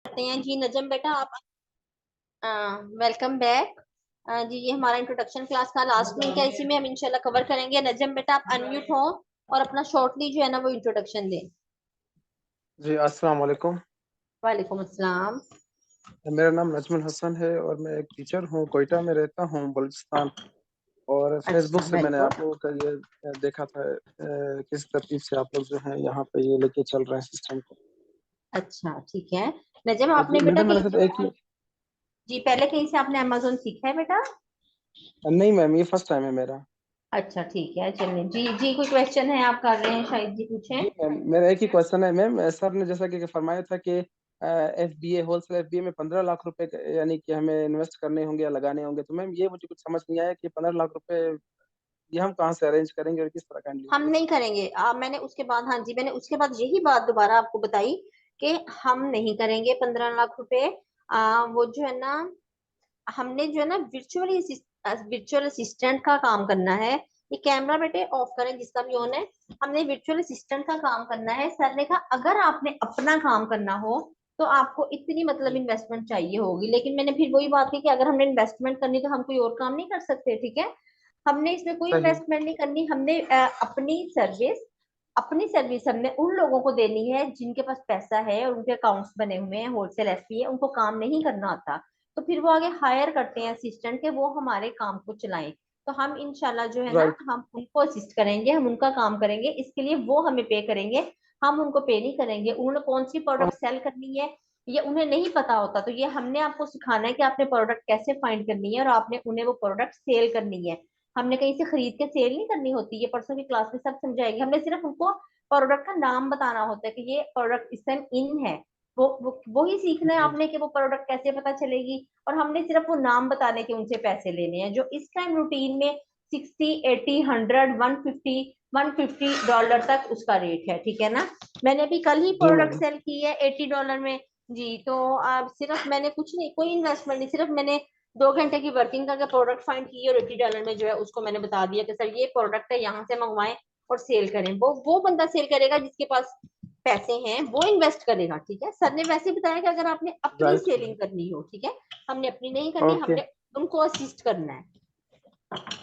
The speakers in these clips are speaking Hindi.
करते हैं जी। नजम बेटा आप वेलकम बैक। जी ये हमारा इंट्रोडक्शन क्लास का लास्ट लिंक है, इसी में हम इंशाल्लाह कवर करेंगे। नजम बेटा आप अनम्यूट हो और अपना शॉर्टली जो है ना वो इंट्रोडक्शन दें। जी अस्सलाम वालेकुम। वालेकुम अस्सलाम। मेरा नाम नजमुल हसन है और मैं एक टीचर हूँ, कोयटा में रहता हूँ, बलूचिस्तान। और फेसबुक अच्छा, से वेरी मैंने गुड। आप लोगों का ये देखा था, किस तरतीब से आप लोग जो है यहाँ पे ये लेके चल रहे हैं सिस्टम को। अच्छा ठीक है। नजम तो आपने जी बेटा मैडम, मेरे साथ एक कहीं जी पहले कहीं से आपने अमेजोन सीखा है बेटा? नहीं मैम, ये फर्स्ट टाइम है मेरा। अच्छा ठीक है, चलिए जी जी कोई क्वेश्चन है आप कर रहे हैं, शायद जी जी पूछें। मैम, मेरा एक ही क्वेश्चन है मैम। सर ने जैसा कि फरमाया था कि FBA, होलसेल FBA में 15 लाख रुपए यानी कि हमें इन्वेस्ट करने होंगे या लगाने होंगे। तो मैम ये मुझे कुछ समझ नहीं आया कि 15 लाख रुपए ये हम कहाँ से अरेंज करेंगे और किस तरह का हम लेंगे। नहीं करेंगे। मैंने उसके बाद, हाँ जी, मैंने उसके बाद यही बात दोबारा आपको बताई कि हम नहीं करेंगे 15 लाख रुपए। वो जो है ना, हमने जो है ना वर्चुअल असिस्टेंट का काम करना है। ये कैमरा बेटे ऑफ करें जिसका भी ऑन है। हमने वर्चुअल असिस्टेंट का काम करना है। सर ने कहा अगर आपने अपना काम करना हो तो आपको इतनी मतलब जी इन्वेस्टमेंट चाहिए होगी, लेकिन मैंने फिर वही बात की कि अगर हमने इन्वेस्टमेंट करनी तो हम कोई और काम नहीं कर सकते, ठीक है। हमने इसमें कोई सही। इन्वेस्टमेंट नहीं करनी। हमने अपनी सर्विस हमने उन लोगों को देनी है जिनके पास पैसा है और उनके अकाउंट्स बने हुए हैं, होलसेल एफपी है, उनको काम नहीं करना आता। तो फिर वो आगे हायर करते हैं असिस्टेंट के, वो हमारे काम को चलाएं। तो हम इंशाल्लाह जो है ना, राइट। हम उनको असिस्ट करेंगे, हम उनका काम करेंगे, इसके लिए वो हमें पे करेंगे। हम उनको पे नहीं करेंगे। उन्होंने कौन सी प्रोडक्ट सेल करनी है ये उन्हें नहीं पता होता, तो ये हमने आपको सिखाना है कि आपने प्रोडक्ट कैसे फाइंड करनी है और आपने उन्हें वो प्रोडक्ट सेल करनी है। हमने कहीं से खरीद के सेल नहीं करनी होती, ये परसों की क्लास में सब समझाएगी। हमने सिर्फ उनको प्रोडक्ट का नाम बताना होता है कि ये प्रोडक्ट इस टाइम इन है। वो ही सीखना है जी आपने कि वो प्रोडक्ट कैसे पता चलेगी। और हमने सिर्फ वो नाम बताने के उनसे पैसे लेने हैं। जो इस टाइम रूटीन में 60, 80, 100, 150 $150 तक उसका रेट है, ठीक है ना। मैंने अभी कल ही जी प्रोडक्ट मैम। सेल की है $80 में। जी तो आप सिर्फ, मैंने कुछ नहीं, कोई इन्वेस्टमेंट नहीं, सिर्फ मैंने 2 घंटे की वर्किंग करके प्रोडक्ट फाइंड की और $80 में जो है उसको मैंने बता दिया कि सर ये प्रोडक्ट है, यहाँ से मंगवाएं और सेल करें। वो बंदा सेल करेगा जिसके पास पैसे हैं, वो इन्वेस्ट करेगा, ठीक है। सर ने वैसे बताया कि अगर आपने अपनी राइट। सेलिंग करनी हो, ठीक है, हमने अपनी नहीं करनी, ओके हमने उनको असिस्ट करना है।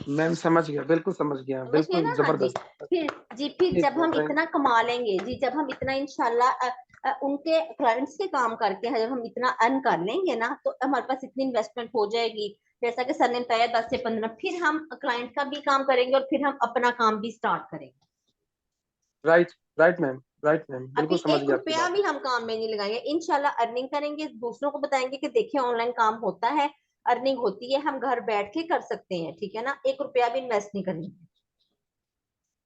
मैम, समझ गया, बिल्कुल समझ गया, समझ गए बिल्कुल ना? हाँ जी। जबरदस्त। फिर जी, फिर ठीक जब है, हम थैंक। इतना कमा लेंगे जी, जब हम इतना इंशाल्लाह उनके क्लाइंट्स के काम करके जब हम इतना अर्न कर लेंगे ना, तो हमारे पास इतनी इन्वेस्टमेंट हो जाएगी, जैसा कि सर ने बताया 10 से 15, फिर हम क्लाइंट का भी काम करेंगे और फिर हम अपना काम भी स्टार्ट करेंगे। Right. Right ma'am, right ma'am, अभी बिल्कुल समझ एक गया आपकी रुपया बात। भी हम काम में नहीं लगाएंगे, इंशाल्लाह अर्निंग करेंगे, दूसरों को बताएंगे कि देखिए ऑनलाइन काम होता है, अर्निंग होती है, हम घर बैठ के कर सकते हैं, ठीक है ना। एक रुपया भी इन्वेस्ट नहीं करेंगे।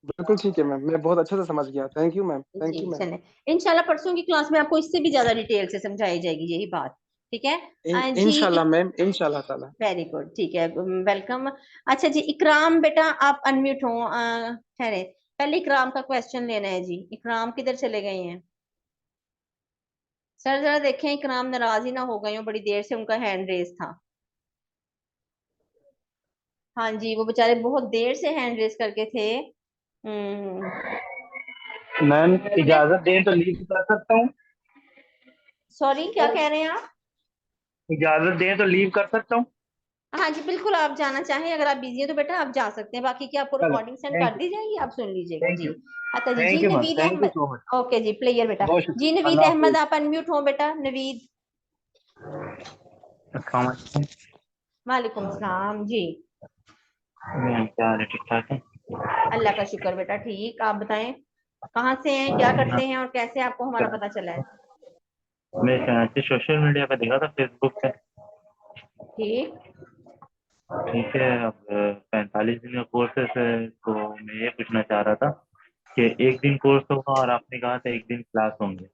बिल्कुल ठीक है मैम, मैं बहुत अच्छे से समझ गया। थैंक यू मैम, जी थैंक यू मैम। चले, इंशाल्लाह परसों की क्लास में आपको इससे भी ज्यादा डिटेल से समझाई जाएगी यही बात, ठीक है। जी इंशाल्लाह मैम, इंशाल्लाह ताला। वेरी गुड, ठीक है, वेलकम। अच्छा जी, इकराम बेटा आप अनम्यूट हो, ठहरे। पहले इकराम का क्वेश्चन लेना है जी। इकराम किधर चले गए हैं? सर जरा देखें इकराम नाराज ही ना हो गए हो, बड़ी देर से उनका हैंड रेस था। हाँ जी, वो बेचारे बहुत देर से हैंड रेस करके थे। मैम उन्हें, इजाजत दें तो लीव कर सकता हूँ। सॉरी क्या कह रहे हैं आप? इजाजत दें तो लीव कर सकता हूँ। हाँ जी बिल्कुल, आप जाना चाहें, अगर आप बिजी हैं तो बेटा आप जा सकते हैं, बाकी की आपको चलो, रिकॉर्डिंग सेंड थैंक कर यू। दी जाएगी, आप सुन लीजिएगा थैंक जी। यू। अच्छा जी, जी thank you ma'am, Naveed thank you Ahmed. So much. Okay जी, प्लेयर बेटा। बहुत जी शुक्रिया, नवीद अल्लाह अहमद हाफिज। आप अनम्यूट हो बेटा, नवीद। अस्सलाम वालेकुम। वालेकुम सलाम जी। मैम क्या हाल है, ठीक ठाक है? अल्लाह का शुक्र बेटा, ठीक। आप बताएं कहाँ से हैं, क्या हाँ, करते हैं और कैसे आपको हमारा पता चला है? मैं कराची सोशल मीडिया पे देखा था, फेसबुक पे। ठीक। ठीक है, अब 45 दिन का कोर्सेस है, तो मैं ये पूछना चाह रहा था कि एक दिन कोर्स होगा और आपने कहा था एक दिन क्लास होंगे।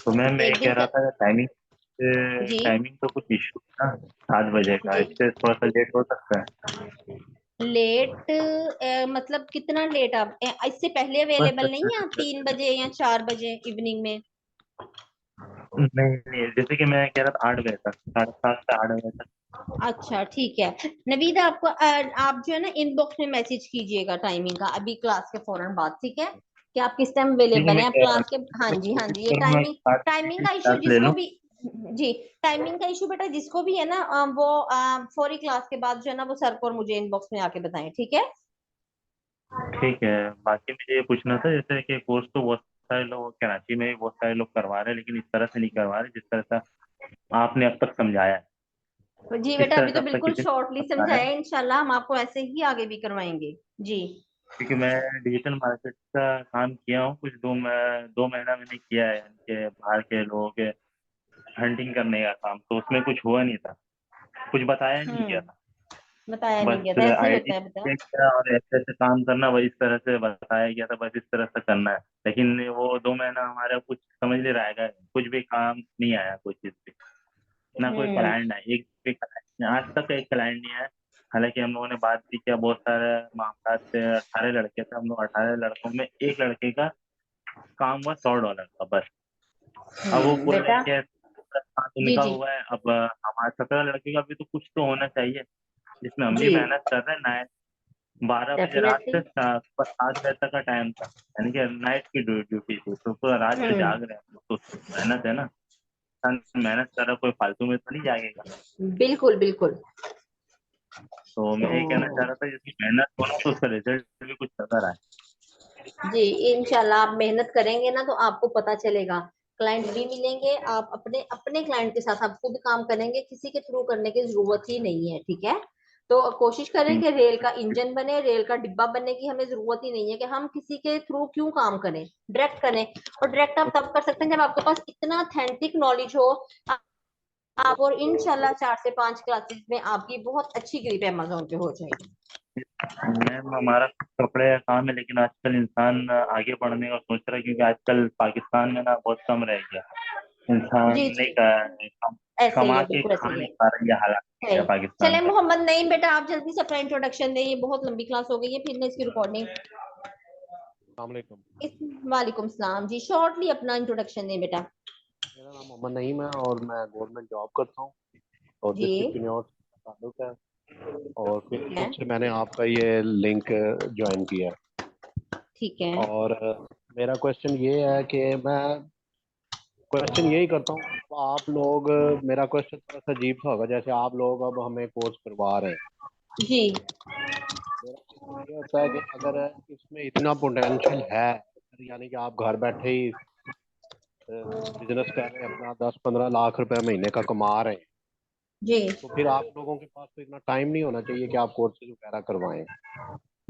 तो मैम मैं ये एक कह दिन रहा का था टाइमिंग, जी टाइमिंग तो कुछ इशू है ना, 7 बजे का, जी। इससे थोड़ा सा लेट हो सकता है। लेट मतलब कितना लेट? आप इससे पहले बस अवेलेबल नहीं है? आप 3 बजे या 4 बजे इवनिंग में? नहीं नहीं, जैसे कि मैं कह रहा था 8 बजे तक, 7:30 से 8 बजे तक। अच्छा ठीक है। नवीद आपको आप जो है ना इनबॉक्स में मैसेज कीजिएगा टाइमिंग का, अभी क्लास के फौरन बाद, ठीक है, कि आप किस टाइम ठीक है, अवेलेबल मैं हैं आप कह रहा क्लास के। हाँ हूँ जी हाँ कोशिश जी, ये करूंगा टाइमिंग, कि 8 टाइमिंग बजे का इशू क्लास ले जिसको लूँ। भी, जी, टाइमिंग का इशू बेटा जिसको भी है ना वो फौरी क्लास के बाद जो है ना वो सर को और मुझे इनबॉक्स में आके बताएं, ठीक है। ठीक है। बाकी मुझे ये पूछना था जैसे कि कोर्स तो बहुत सारे लोग कराची में भी बहुत सारे लोग करवा रहे हैं, लेकिन इस तरह से नहीं करवा रहे जिस तरह से आपने अब तक समझाया है। जी किस बेटा तरह अभी से तो अब तक बिल्कुल कितने शॉर्टली समझाया समझाया है? है, इंशाल्लाह हम आपको ऐसे ही आगे भी करवाएंगे जी। क्योंकि मैं डिजिटल मार्केट का काम किया हूँ कुछ 2 महीना मैंने किया है, यानी कि बाहर के लोगों के हंटिंग करने का काम, तो उसमें कुछ हुआ नहीं था, कुछ बताया नहीं गया था। बताया नहीं गया बस था, ऐसे ही आईडी होता है बेटा। चेक किया और ऐसे ऐसे काम करना, वही इस तरह से बताया गया था, बस इस तरह से करना है। लेकिन वो 2 महीना हमारा कुछ समझ नहीं रहा है, कुछ भी काम नहीं आया, कोई चीज भी, ना कोई हम्म क्लाइंट है, एक भी क्लाइंट नहीं, आज तक एक क्लाइंट नहीं है। हालांकि हम लोगों ने बात भी किया बहुत सारे मामला थे, 18 लड़के थे हम लोग, 18 लड़कों में एक लड़के का काम हुआ $100 का बस। अब वो बोल रहे बेटा हैं कि जी उनका जी हुआ है, अब हमारे 17 लड़के का भी तो कुछ तो होना चाहिए, जिसमें हम भी जी मेहनत कर रहे हैं। 12 बजे रात से डेफिनेटली। 7 बजे तक का टाइम था, यानी कि नाइट की ड्यूटी थी, तो पूरा रात से हम्म जाग रहे हैं हम लोग, तो मेहनत है ना, इंसान मेहनत कर रहा है, कोई फालतू में तो नहीं जागेगा। बिल्कुल बिल्कुल। तो मैं ये कहना चाह तो रहा था जिसकी मेहनत हो ना, तो उसका रिजल्ट भी कुछ नजर आए। जी इंशाल्लाह आप मेहनत करेंगे ना तो आपको पता चलेगा, क्लाइंट भी मिलेंगे, आप अपने अपने क्लाइंट के साथ आप खुद काम करेंगे, किसी के थ्रू करने की जरूरत ही नहीं है, ठीक है। तो कोशिश करें हम्म, कि रेल का इंजन बने, रेल का डिब्बा बनने की हमें जरूरत ही नहीं है कि हम किसी के थ्रू क्यों काम करें, डायरेक्ट करें। और डायरेक्ट आप तब कर सकते हैं जब आपके पास इतना ऑथेंटिक नॉलेज हो आप, और इंशाल्लाह 4 से 5 क्लासेस में आपकी बहुत अच्छी ग्रिप अमेजोन पे हो जाएगी। मैम हमारा कपड़े का काम है, लेकिन आजकल इंसान आगे बढ़ने का सोच रहा है, क्योंकि आजकल पाकिस्तान में ना बहुत कम रह गया इंसान, जी नहीं जी ऐसे ही कमा है, के बिल्कुल ऐसे खा ही नहीं है। पा रहा, ये हालात है। है पाकिस्तान चले का। मोहम्मद नईम बेटा आप जल्दी से अपना इंट्रोडक्शन दें, ये बहुत लंबी क्लास हो गई है फिर ना इसकी रिकॉर्डिंग। अस्सलामुअलैकुम। वालेकुम सलाम जी, शॉर्टली अपना इंट्रोडक्शन दें बेटा। मेरा नाम मोहम्मद नईम है और मैं गवर्नमेंट जॉब करता हूँ और जी डिस्ट्रिक्ट यूनिवर्सिटी का ताल्लुक है। और ठीक है फेसबुक से मैंने आपका ये लिंक ज्वाइन किया है। ठीक है। और मेरा क्वेश्चन ये है कि मैं क्वेश्चन यही करता हूँ, आप लोग मेरा क्वेश्चन थोड़ा सा अजीब सा होगा, जैसे आप लोग अब हमें कोर्स करवा रहे हैं। जी मेरा क्वेश्चन ये होता है कि अगर इसमें इतना पोटेंशियल है, यानी कि आप घर बैठे ही बिजनेस कर रहे हैं, अपना 10-15 लाख रुपए महीने का कमा रहे हैं, जी तो फिर आप लोगों के पास तो इतना टाइम नहीं होना चाहिए कि आप कोर्सेज वगैरह करवाएं।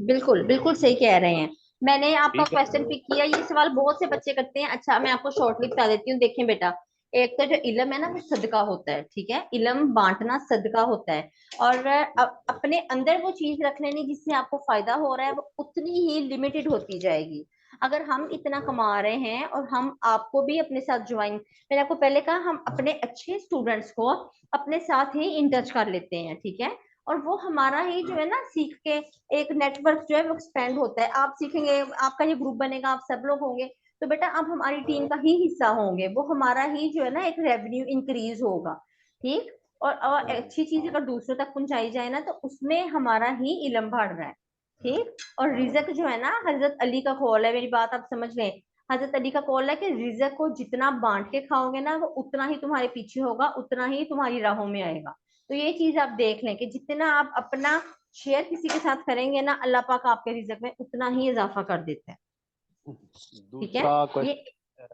बिल्कुल बिल्कुल सही कह रहे हैं। मैंने आपका ठीक है। क्वेश्चन पिक किया, ये सवाल बहुत से बच्चे करते हैं। अच्छा मैं आपको शॉर्टली बता देती हूँ, देखें बेटा, एक तो जो इल्म है ना वो सदका होता है, ठीक है, इल्म बांटना सदका होता है। और अपने अंदर वो चीज रख लेनी जिससे आपको फायदा हो रहा है वो उतनी ही लिमिटेड होती जाएगी। अगर हम इतना कमा रहे हैं और हम आपको भी अपने साथ ज्वाइन, मैंने आपको पहले कहा हम अपने अच्छे स्टूडेंट्स को अपने साथ ही इन टच कर लेते हैं, ठीक है। और वो हमारा ही जो है ना सीख के एक नेटवर्क जो है वो एक्सपेंड होता है, आप सीखेंगे, आपका ये ग्रुप बनेगा, आप सब लोग होंगे, तो बेटा आप हमारी टीम का ही हिस्सा होंगे, वो हमारा ही जो है ना एक रेवेन्यू इंक्रीज होगा, ठीक। और अच्छी चीज अगर दूसरों तक पहुंचाई जाए ना तो उसमें हमारा ही इल्म बढ़ रहा है, ठीक। और रिजक जो है ना, हजरत अली का कौल है, मेरी बात आप समझ लें, हजरत अली का कौल है कि रिजक को जितना बांट के खाओगे ना वो उतना ही तुम्हारे पीछे होगा, उतना ही तुम्हारी राहों में आएगा। तो ये चीज आप देख लें कि जितना आप अपना शेयर किसी के साथ करेंगे ना अल्लाह पाक आपके रिजक में उतना ही इजाफा कर देता है, ठीक है। दूसरा ये क्वेश्चन।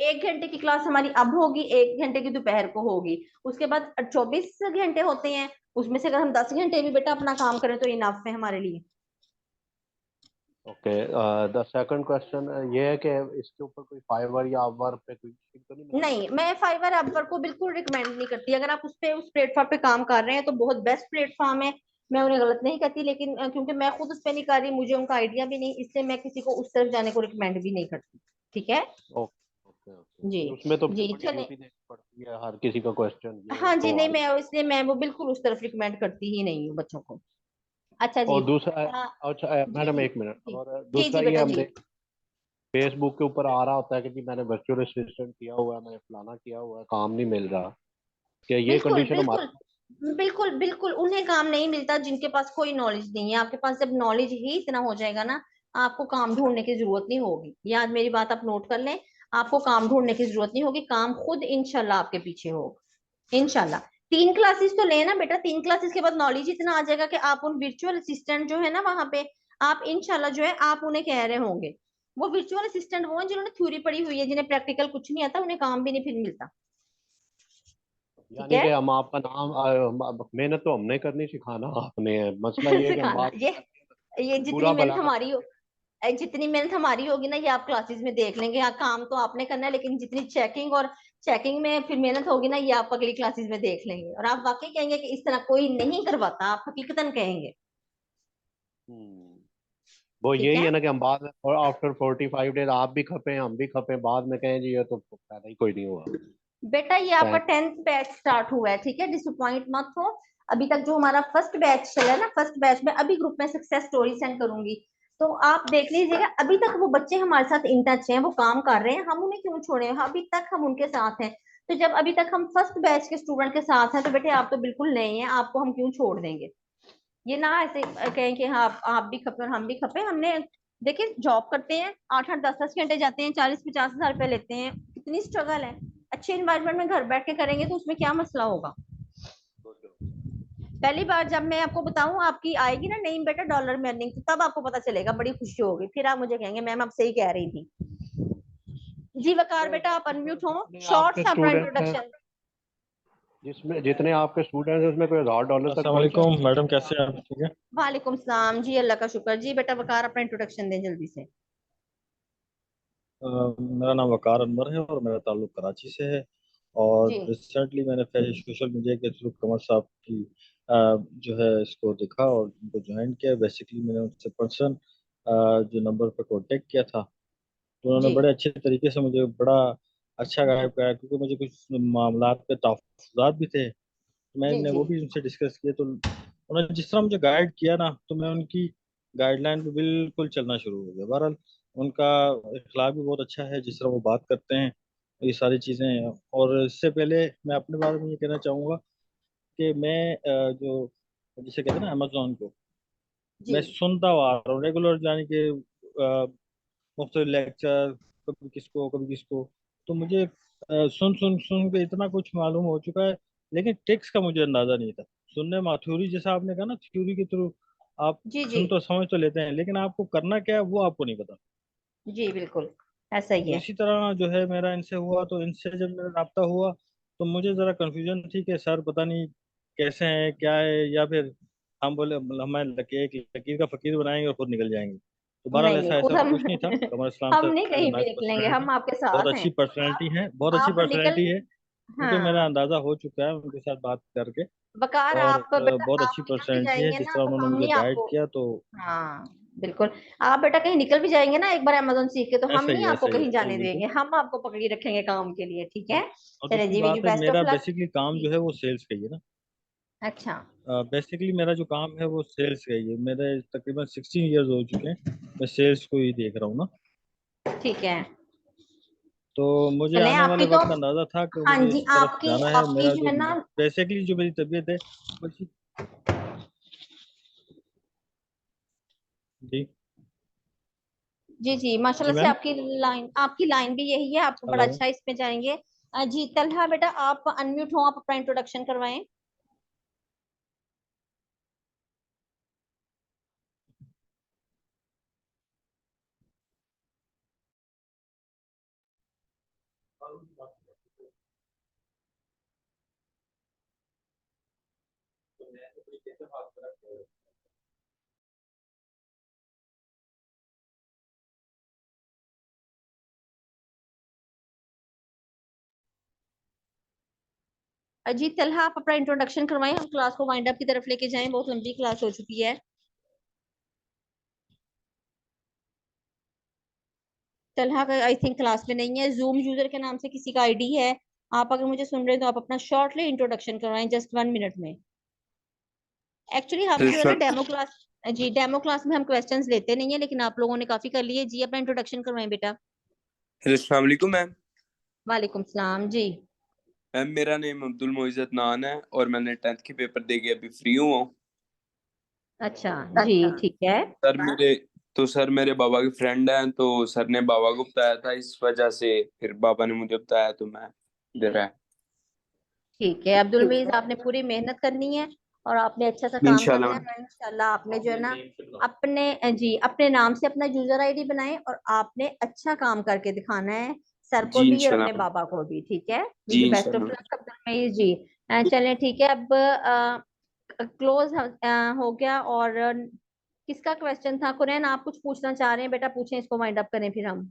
1 घंटे की क्लास हमारी अब होगी, 1 घंटे की दोपहर को होगी, उसके बाद 24 घंटे होते हैं, उसमें से अगर हम 10 घंटे भी बेटा अपना काम करें तो इनाफ है हमारे लिए। ओके, द सेकंड क्वेश्चन ये है कि इसके ऊपर कोई फाइवर या अपवर्क पे कोई लिंक तो नहीं मिल सकता? नहीं मैं फाइवर अपवर्क को बिल्कुल रिकमेंड नहीं करती, अगर आप उस प्लेटफॉर्म पे काम कर रहे हैं तो बहुत बेस्ट प्लेटफॉर्म है, मैं उन्हें गलत नहीं कहती, लेकिन क्योंकि मैं खुद उस पर नहीं कर रही, मुझे उनका आइडिया भी नहीं, इसलिए मैं किसी को उस तरफ जाने को रिकमेंड भी नहीं करती, ठीक है। ओके ओके ओके, जी फिर उसमें तो फिर जी बड़ी चले। ड्यूटी देनी पड़ती है, हर किसी का क्वेश्चन ये हाँ जी नहीं सवाल। मैं इसलिए मैं वो बिल्कुल उस तरफ रिकमेंड करती ही नहीं हूँ बच्चों को। अच्छा जी। और दूसरा, हाँ अच्छा जी मैडम जी एक मिनट, जी और जी दूसरा जी ये बेटा हम जी। देख फेसबुक के ऊपर आ रहा होता है कि जी मैंने वर्चुअल असिस्टेंट किया हुआ है, मैंने फलाना किया हुआ है, काम नहीं मिल रहा। क्या ये बिल्कुल कंडीशन बिल्कुल हमारे? बिल्कुल बिल्कुल उन्हें काम नहीं मिलता जिनके पास कोई नॉलेज नहीं है, आपके पास जब नॉलेज ही इतना हो जाएगा ना आपको काम ढूंढने की जरूरत नहीं होगी, याद मेरी बात आप नोट कर लें, आपको काम ढूंढने की जरूरत नहीं होगी, काम खुद इंशाल्लाह आपके पीछे होगा। इंशाल्लाह 3 क्लासेस तो लेना बेटा, 3 क्लासेस के बाद नॉलेज इतना आ जाएगा कि आप उन वर्चुअल असिस्टेंट जो है ना वहां पे आप इंशाल्लाह जो है आप उन्हें कह रहे होंगे। वो वर्चुअल असिस्टेंट वो हैं जिन्होंने थ्योरी पढ़ी हुई है, जिन्हें प्रैक्टिकल कुछ नहीं आता, उन्हें काम भी नहीं फिर मिलता। ठीक यानी है कि हम आपका नाम मेहनत तो हमने करनी, सिखाना आपने है। मसला ये है कि हम सिखाना बात ये जितनी बुरा मेहनत भला हमारी हो, जितनी मेहनत हमारी होगी ना ये आप क्लासेस में देख लेंगे। हाँ काम तो आपने करना है, लेकिन जितनी चेकिंग में फिर मेहनत होगी ना ये आप अगली क्लासेस में देख लेंगे, और आप वाकई कहेंगे कि इस तरह कोई नहीं करवाता, आप हकीकतन कहेंगे। वो ठीक यही है है ना कि हम बाद में और आफ्टर 45 डेज आप भी खपे हम भी खपे, बाद में कहें जी ये तो फायदा ही कोई नहीं हुआ। बेटा, ये आपका 10th बैच स्टार्ट हुआ है, ठीक है, डिसअपॉइंट मत हो। अभी तक जो हमारा फर्स्ट बैच चला है ना, फर्स्ट बैच में अभी ग्रुप में सक्सेस स्टोरी सेंड करूंगी, तो आप देख लीजिएगा। अभी तक वो बच्चे हमारे साथ इन टच हैं, वो काम कर रहे हैं, हम उन्हें क्यों छोड़े, अभी तक हम उनके साथ हैं। तो जब अभी तक हम फर्स्ट बैच के स्टूडेंट के साथ हैं, तो बेटे आप तो बिल्कुल नए हैं, आपको हम क्यों छोड़ देंगे। ये ना ऐसे कहें कि हाँ आप भी खपे और हम भी खपे। हमने देखिए जॉब करते हैं, 8-8 10-10 घंटे जाते हैं, 40-50 हज़ार रुपए लेते हैं, कितनी स्ट्रगल है। अच्छे इन्वायरमेंट में घर बैठ के करेंगे तो उसमें क्या मसला होगा। पहली बार जब मैं आपको बताऊं आपकी आएगी ना नहीं बेटा डॉलर में अर्निंग, तो तब आपको पता चलेगा, बड़ी खुशी होगी, फिर आप मुझे कहेंगे मैम आप सही कह रही थी। जी वकार बेटा आप अनम्यूट हो, शॉर्ट आपके सा अपना स्टूडेंट हैं, इंट्रोडक्शन। जिसमें जितने आपके स्टूडेंट हैं उसमें कोई $1000 तक अस्सलाम पहुंचा? वालेकुम मैडम, कैसे हैं आप? ठीक है। वालेकुम सलाम जी, अल्लाह का शुक्र। जी बेटा वकार अपना इंट्रोडक्शन दें जल्दी से। मेरा नाम वकार अनवर है और मेरा ताल्लुक कराची से है। और जी रिसेंटली मैंने सोशल मीडिया के थ्रू कमर साहब की जो है इसको देखा और उनको ज्वाइन किया। बेसिकली मैंने उनसे पर्सन जो नंबर पर कांटेक्ट किया था, तो उन्होंने जी बड़े अच्छे तरीके से मुझे बड़ा अच्छा गाइड कराया, क्योंकि मुझे कुछ मामलात पे तहफ़्फ़ुज़ात भी थे। जी मैंने जी वो भी उनसे डिस्कस किए, तो उन्होंने जिस तरह मुझे गाइड किया ना, तो मैं उनकी गाइडलाइन पे बिल्कुल चलना शुरू हो गया। बहरहाल उनका इखलाक भी बहुत अच्छा है, जिस तरह वो बात करते हैं, ये सारी चीज़ें। और इससे पहले मैं अपने बारे में ये कहना चाहूँगा कि मैं जो जिसे कहते हैं ना अमेजोन को, जी मैं सुनता हुआ आ रहा हूँ रेगुलर, यानी कि मुख्तलिफ लेक्चर, कभी किसको, तो मुझे सुन सुन सुन के इतना कुछ मालूम हो चुका है, लेकिन टेक्स्ट का मुझे अंदाजा नहीं था। सुनने में थ्योरी, जैसा आपने कहा ना, थ्योरी के थ्रू आप जी जी सुन तो समझ तो लेते हैं, लेकिन आपको करना क्या है वो आपको नहीं पता। जी बिल्कुल ऐसा ही तो है। इसी तरह जो है मेरा इनसे हुआ, तो इनसे जब मेरा राब्ता हुआ तो मुझे ज़रा कन्फ्यूजन थी कि सर पता नहीं कैसे हैं क्या है, या फिर हम बोले हमें एक लकीर का फकीर बनाएंगे और खुद निकल जाएंगे। तो बहरहाल नहीं नहीं ऐसा खुद ऐसा हम कुछ नहीं था। कमर इस्लाम हम सर नहीं कहीं भी नाइस निकलेंगे, पर्सनैलिटी, हम आपके बहुत साथ हैं। अच्छी पर्सनैलिटी है, बहुत अच्छी आप निकल पर्सनैलिटी है। मुझे मेरा हाँ अंदाज़ा हो चुका है उनके साथ बात करके। वकार और आप बेटा बहुत आप अच्छी निकल भी पर्सनैलिटी है, जाएंगे जिस ना तरह तो उन्होंने हम मुझे नहीं गाइड आपको। किया, तो हाँ बिल्कुल। आप बेटा कहीं निकल भी जाएंगे ना एक बार अमेज़न सीख के, तो हम नहीं आपको ऐसा ही है कहीं सही, जाने बिल्कुल। देंगे, हम आपको पकड़ी रखेंगे काम के लिए, ठीक है। और चले दूसरी जी विजू बात है, बेस्ट ऑफ मेरा लक। बेसिकली काम जो है वो सेल्स का ही है ना। अच्छा बेसिकली मेरा जो काम है वो सेल्स का ही है। मेरे तकरीबन 16 इयर्स हो चुके हैं, मैं सेल्स को ही देख रहा हूँ ना। ठीक है। तो मुझे चले आने आपकी वाले तो, वक्त अंदाजा था कि हाँ मुझे जी इस तरफ आपकी जाना है। आपकी मेरा जो जो है ना, बेसिकली जो मेरी तबीयत है वो जी। जी जी जी माशाल्लाह से मैम। आपकी लाइन भी यही है, आप बड़ा हेलो। अच्छा इसमें जाएंगे। जी तलहा बेटा आप अनम्यूट हो, आप अपना इंट्रोडक्शन करवाएं। जी तलहा आप अपना इंट्रोडक्शन करवाएं, हम क्लास को वाइंड अप की तरफ लेके जाएं, बहुत लंबी क्लास हो चुकी है। तलहा का आई थिंक क्लास में नहीं है, जूम यूजर के नाम से किसी का आईडी है। आप अगर मुझे सुन रहे हैं तो आप अपना शॉर्टली इंट्रोडक्शन करवाएं, जस्ट 1 मिनट में। एक्चुअली हम जो है ना डेमो क्लास, जी डेमो क्लास में हम क्वेश्चंस लेते नहीं है, लेकिन आप लोगों ने काफी कर लिए। जी अपना इंट्रोडक्शन करवाएं बेटा। अस्सलाम वालेकुम मैम। वालेकुम सलाम जी। मैम मेरा नेम अब्दुल मोइज़त नान है और मैंने 10th के पेपर दे के अभी फ्री हुआ हूँ। अच्छा जी ठीक है। सर मेरे बाबा के फ्रेंड हैं, तो सर ने बाबा को बताया था, इस वजह से फिर बाबा ने मुझे बताया तो मैं इधर है। ठीक है अब्दुल मीज, आपने पूरी मेहनत करनी है और आपने अच्छा सा काम इंशाल्लाह करना है इंशाल्लाह। आपने जो है ना अपने नाम से अपना यूजर आईडी बनाए और आपने अच्छा काम करके दिखाना है सर को जी भी और अपने इंशाल्लाह बाबा को भी। ठीक है, जी बेस्ट ऑफ इंशाल्लाह। लक अब्दुल मीज जी। चलें ठीक है, अब क्लोज हो गया। और किसका क्वेश्चन था? कुरैन, आप कुछ पूछना चाह रहे हैं बेटा? पूछें, इसको वाइंड अप करें फिर हम।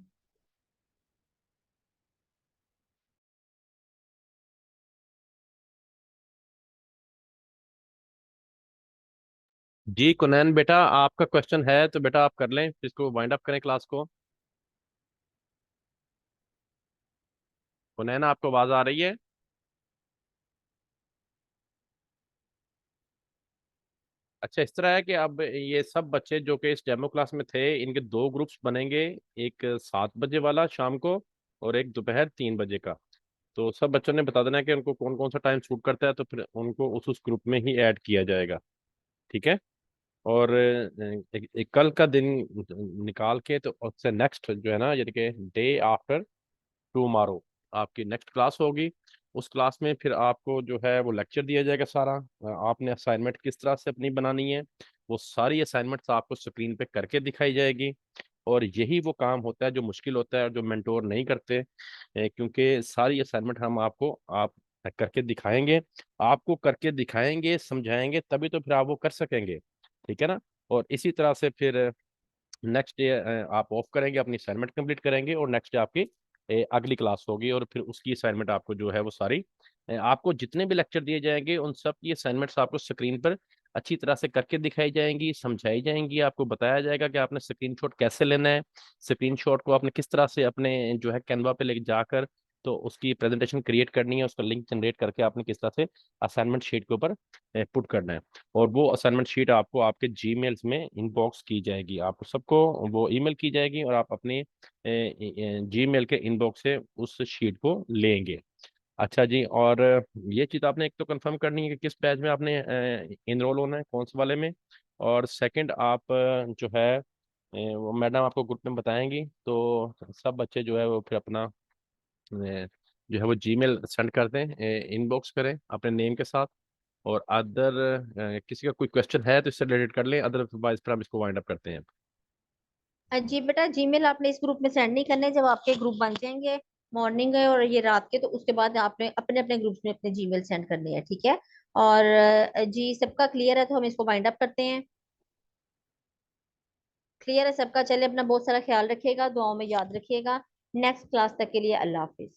जी कुनैन बेटा, आपका क्वेश्चन है तो बेटा आप कर लें, फिर इसको वाइंड अप करें क्लास को। कुनैन, आपको आवाज आ रही है? अच्छा, इस तरह है कि अब ये सब बच्चे जो कि इस डेमो क्लास में थे, इनके दो ग्रुप्स बनेंगे। एक 7 बजे वाला शाम को, और एक दोपहर 3 बजे का। तो सब बच्चों ने बता देना है कि उनको कौन कौन सा टाइम सूट करता है, तो फिर उनको उस ग्रुप में ही ऐड किया जाएगा। ठीक है। और एक कल का दिन निकाल के, तो उससे नेक्स्ट जो है ना, यानी कि डे आफ्टर टुमारो आपकी नेक्स्ट क्लास होगी। उस क्लास में फिर आपको जो है वो लेक्चर दिया जाएगा सारा। आपने असाइनमेंट किस तरह से अपनी बनानी है, वो सारी असाइनमेंट्स आपको स्क्रीन पे करके दिखाई जाएगी। और यही वो काम होता है जो मुश्किल होता है और जो मेंटोर नहीं करते। क्योंकि सारी असाइनमेंट हम आपको आप करके दिखाएंगे, आपको करके दिखाएंगे, समझाएंगे, तभी तो फिर आप वो कर सकेंगे। ठीक है ना। और इसी तरह से फिर नेक्स्ट डे आप ऑफ करेंगे, अपनी असाइनमेंट कंप्लीट करेंगे, और नेक्स्ट डे आपकी अगली क्लास होगी, और फिर उसकी असाइनमेंट आपको जो है वो सारी आपको जितने भी लेक्चर दिए जाएंगे उन सब की असाइनमेंट्स आपको स्क्रीन पर अच्छी तरह से करके दिखाई जाएंगी, समझाई जाएंगी। आपको बताया जाएगा कि आपने स्क्रीनशॉट कैसे लेना है, स्क्रीनशॉट को आपने किस तरह से अपने जो है कैनवा पे लेके जाकर तो उसकी प्रेजेंटेशन क्रिएट करनी है, उसका लिंक जनरेट करके आपने किस तरह से असाइनमेंट शीट के ऊपर पुट करना है। और वो असाइनमेंट शीट आपको आपके जीमेल्स में इनबॉक्स की जाएगी, आपको सबको वो ईमेल की जाएगी, और आप अपने जीमेल के इनबॉक्स से उस शीट को लेंगे। अच्छा जी, और ये चीज़ आपने एक तो कंफर्म करनी है कि किस बैच में आपने इनरोल होना है, कौन से वाले में। और सेकंड, आप जो है वो मैडम आपको ग्रुप में बताएंगी, तो सब बच्चे जो है वो फिर अपना जो है वो जीमेल सेंड कर दें, इनबॉक्स करें अपने नेम के साथ। और अदर किसी का कोई क्वेश्चन है तो इससे रिलेटेड कर लें, अदरवाइज फिर हम इसको वाइंड अप करते हैं। जी बेटा, जीमेल आपने इस ग्रुप में सेंड नहीं करने। जब आपके ग्रुप बन जाएंगे मॉर्निंग है और ये रात के, तो उसके बाद आपने अपने अपने ग्रुप्स में अपने जीमेल सेंड करने हैं। ठीक है। और जी सबका क्लियर है तो हम इसको वाइंड अप करते हैं। क्लियर है सबका? चले, अपना बहुत सारा ख्याल रखिएगा, दुआओं में याद रखिएगा। नेक्स्ट क्लास तक के लिए अल्लाह हाफिज।